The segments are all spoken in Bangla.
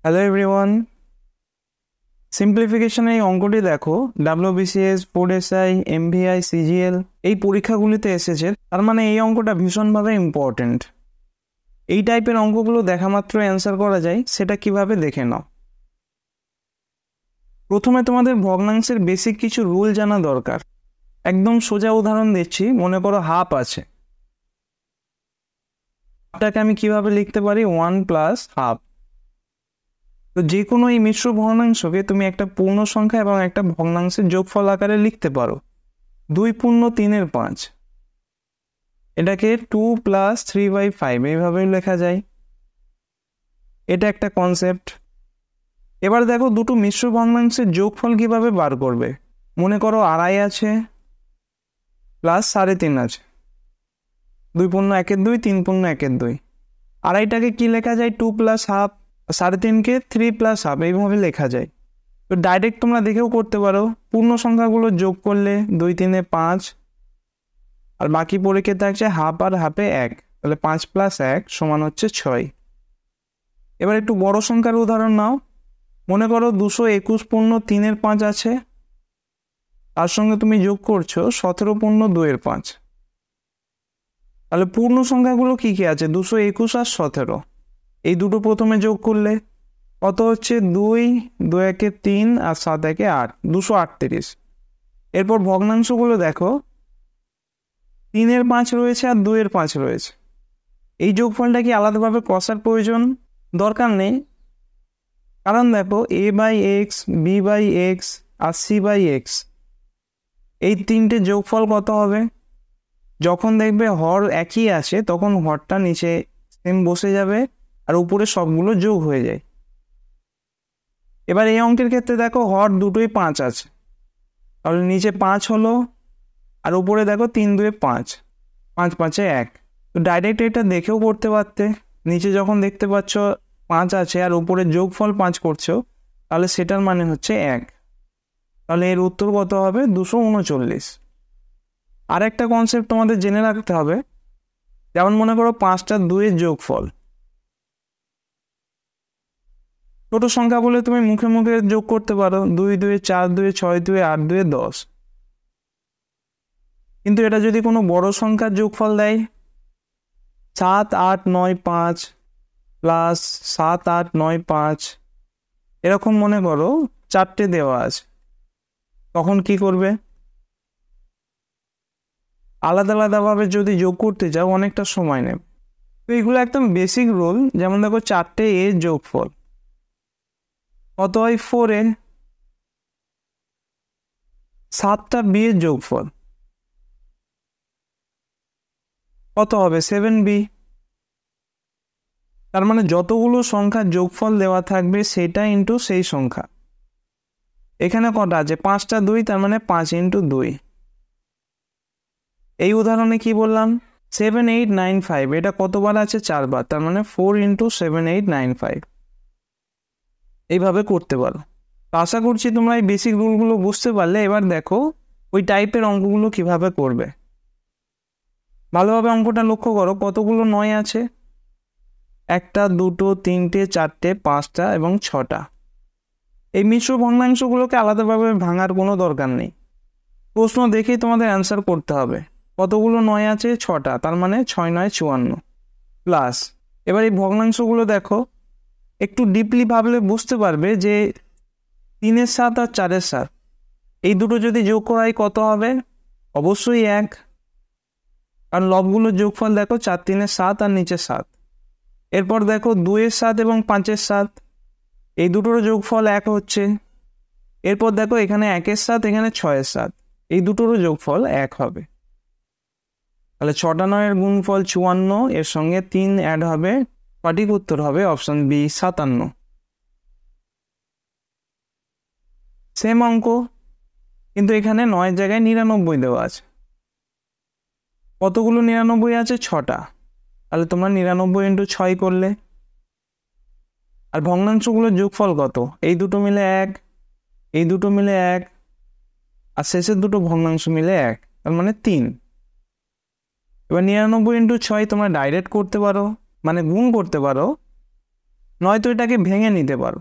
হ্যালো এভরিওয়ান, সিম্পলিফিকেশনে এই অঙ্কটি দেখো। WBCS, board SI, MVI, CGL এই পরীক্ষাগুলিতে এসেছে। তার মানে এই অঙ্কটা ভীষণভাবে ইম্পর্টেন্ট। এই টাইপের অঙ্কগুলো দেখা মাত্র অ্যান্সার করা যায়, সেটা কিভাবে দেখে নাও। প্রথমে তোমাদের ভগ্নাংশের বেসিক কিছু রুল জানা দরকার। একদম সোজা উদাহরণ দিচ্ছি, মনে করো হাফ আছে। হাফটাকে আমি কিভাবে লিখতে পারি? 1 প্লাস হাফ। তো যে কোনো এই মিশ্র ভগ্নাংশকে তুমি একটা পূর্ণ সংখ্যা এবং একটা ভগ্নাংশের যোগফল আকারে লিখতে পারো। 2 পূর্ণ 3/5। এটাকে 2 প্লাস 3/5 এইভাবে লেখা যায়। এটা একটা কনসেপ্ট। এবার দেখো দুটো মিশ্র ভগ্নাংশের যোগফল কিভাবে বার করবে। মনে করো 2.5 আছে প্লাস 3.5 আছে। 2 পূর্ণ 1/2, 3 পূর্ণ 1/2। 2.5টাকে কি লেখা যায়? 2 প্লাস হাফ। 3.5কে 3 প্লাস হাফ এইভাবে লেখা যায়। তো ডাইরেক্ট তোমরা দেখেও করতে পারো। পূর্ণ সংখ্যাগুলো যোগ করলে 2 3 5, আর বাকি পড়ে থাকছে হাফ আর হাফে 1, তাহলে 5 প্লাস 1 সমান হচ্ছে 6। এবার একটু বড় সংখ্যার উদাহরণ নাও। মনে করো 221 পূর্ণ 3/5 আছে, তার সঙ্গে তুমি যোগ করছো 17 পূর্ণ 2/5। তাহলে পূর্ণ সংখ্যাগুলো কি কি আছে? 221 আর 17। এই দুটো প্রথমে যোগ করলে কত হচ্ছে? 2 2 1 3 আর 7 1 8, 238। এরপর ভগ্নাংশগুলো দেখো, 3/5 রয়েছে আর 2/5 রয়েছে। এই যোগফলটা কি আলাদাভাবে কষার প্রয়োজন? দরকার নেই। কারণ দেখো a/x, b/x আর c/x এই তিনটে যোগফল কত হবে? যখন দেখবে হর একই আছে তখন হরটা নিচে সেম বসে যাবে আর উপরে সবগুলো যোগ হয়ে যায়। এবার এই অঙ্কের ক্ষেত্রে দেখো হর দুটোই 5 আছে, তাহলে নিচে 5 হলো আর উপরে দেখো 3 2 5, 5 5 1। তো ডাইরেক্ট এটা দেখেও করতে পারতে। নিচে যখন দেখতে পাচ্ছ 5 আছে আর উপরে যোগফল 5 করছো, তাহলে সেটার মানে হচ্ছে 1। তাহলে এর উত্তর কত হবে? 239। আর একটা কনসেপ্ট তোমাদের জেনে রাখতে হবে। যেমন মনে করো 5টা 2-এর যোগফল। ছোট সংখ্যা বলে তুমি মুখে মুখে যোগ করতে পারো, 2 2 4 2 6 2 8 2 10। কিন্তু এটা যদি কোনো বড় সংখ্যার যোগফল দেয়, 7 8 9 5 প্লাস 7 8 9 5, এরকম মনে করো 4টে দেওয়া আছে, তখন কি করবে? আলাদা আলাদাভাবে যদি যোগ করতে যাও অনেকটা সময় নেবে। তো এগুলো একদম বেসিক রুল। যেমন দেখো 4টে এর যোগফল কত হয়? 4a। 7টা b এর যোগফল কত হবে? 7b। তার মানে যতগুলো সংখ্যার যোগফল দেওয়া থাকবে সেটা ইন্টু সেই সংখ্যা। এখানে কটা আছে? 5টা 2, তার মানে 5 × 2। এই উদাহরণে কি বললাম? 7 8 9 5, এটা কতবার আছে? 4বার, তার মানে 4 × 7 8 9 5। এইভাবে করতে পারো। তো আশা করছি তোমরা এই বেসিক রুলগুলো বুঝতে পারলে। এবার দেখো ওই টাইপের অঙ্কগুলো কিভাবে করবে। ভালোভাবে অঙ্কটা লক্ষ্য করো। কতগুলো 9 আছে? 1টা 2টো 3টে 4টে 5টা এবং 6টা। এই মিশ্র ভগ্নাংশগুলোকে আলাদাভাবে ভাঙার কোনো দরকার নেই। প্রশ্ন দেখেই তোমাদের অ্যান্সার করতে হবে। কতগুলো 9 আছে? 6টা, তার মানে 6 9 54 প্লাস। এবার এই ভগ্নাংশগুলো দেখো, একটু ডিপলি ভাবলে বুঝতে পারবে যে 3-এর 7 আর 4-এর 7 এই দুটো যদি যোগ করা হয় কত হবে? অবশ্যই 1। কারণ লবগুলোর যোগফল দেখো 4 3 7 আর নিচে 7। এরপর দেখো 2-এর 7 এবং 5-এর 7 এই দুটোর যোগফল 1 হচ্ছে। এরপর দেখো এখানে 1-এর 7, এখানে 6-এর 7 এই দুটোরও যোগফল 1 হবে। তাহলে 6টা 9-এর গুণফল 54, এর সঙ্গে 3 অ্যাড হবে। সঠিক উত্তর হবে অপশন বি 57। সেম অঙ্ক, কিন্তু এখানে 9 জায়গায় 99 দেওয়া আছে। কতগুলো 99 আছে? 6টা। তাহলে তোমরা 99 × 6 করলে। আর ভগ্নাংশগুলোর যোগফল কত? এই দুটো মিলে 1, এই দুটো মিলে 1 আর শেষের দুটো ভগ্নাংশ মিলে 1, তার মানে 3। এবার 99 × 6 তোমরা ডাইরেক্ট করতে পারো, মানে গুণ করতে পারো। নয়তো এটাকে ভেঙে নিতে পারো।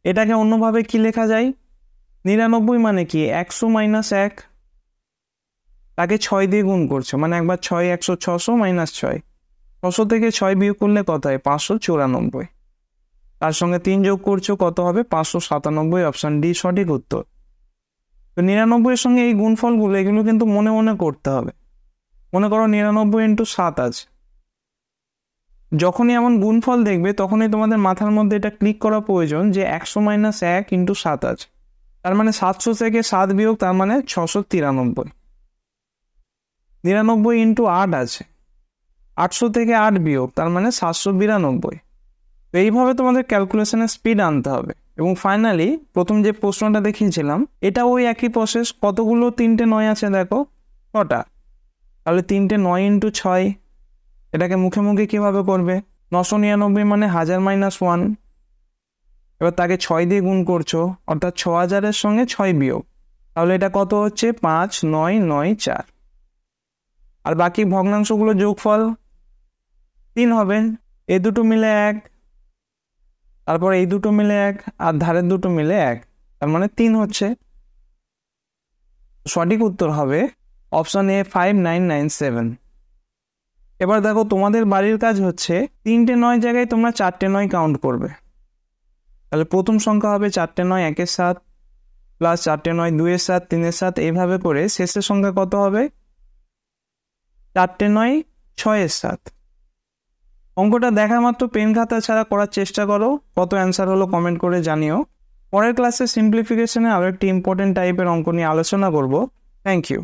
এটাকে অন্যভাবে কি লেখা যায়? 99 মানে কি 100 মাইনাস 1, তাকে 6 দিয়ে গুণ করছো, মানে একবার 6 100 600 মাইনাস 6, 600 থেকে 6 বিয়োগ করলে কত হয়? 594। তার সঙ্গে 3 যোগ করছো, কত হবে? 597। অপশন ডি সঠিক উত্তর। তো 99 এর সঙ্গে এই গুণফলগুলো এগুলো কিন্তু মনে মনে করতে হবে। মনে করো 99 ইন্টু 7 আছে। যখনই এমন গুণফল দেখবে তখনই তোমাদের মাথার মধ্যে এটা ক্লিক করা প্রয়োজন যে 100 মাইনাস 1 ইন্টু 7 আছে, তার মানে 700 থেকে 7 বিয়োগ, তার মানে 693। 99 ইন্টু 8 আছে, 800 থেকে 8 বিয়োগ, তার মানে 792। তো এইভাবে তোমাদের ক্যালকুলেশনের স্পিড আনতে হবে। এবং ফাইনালি প্রথম যে প্রশ্নটা দেখিয়েছিলাম এটা ওই একই প্রসেস। কতগুলো 3টে 9 আছে দেখো, কটা? তাহলে 3টে 9 ইন্টু 6, এটাকে মুখে মুখে কীভাবে করবে? 999 মানে 1000 মাইনাস 1, এবার তাকে 6 দিয়ে গুণ করছো, অর্থাৎ 6000-এর সঙ্গে 6 বিয়োগ, তাহলে এটা কত হচ্ছে? 5994। আর বাকি ভগ্নাংশগুলো যোগফল 3 হবে। এই দুটো মিলে 1, তারপর এই দুটো মিলে 1, আর ধারের দুটো মিলে 1, তার মানে 3 হচ্ছে। সঠিক উত্তর হবে অপশন এ 5997। এবার দেখো তোমাদের বাড়ির কাজ হচ্ছে 3টে 9 জায়গায় তোমরা 4টে 9 কাউন্ট করবে। তাহলে প্রথম সংখ্যা হবে 4টে 9 1-এর 7, প্লাস 4টে 9 2-এর 7 3-এর 7, এইভাবে করে শেষের সংখ্যা কত হবে? 4টে 9 6-এর 7। অঙ্কটা দেখা মাত্র পেন খাতা ছাড়া করার চেষ্টা করো। কত অ্যান্সার হলো কমেন্ট করে জানিও। পরের ক্লাসে সিম্পলিফিকেশনে আরও একটি ইম্পর্টেন্ট টাইপের অঙ্ক নিয়ে আলোচনা করব। Thank you.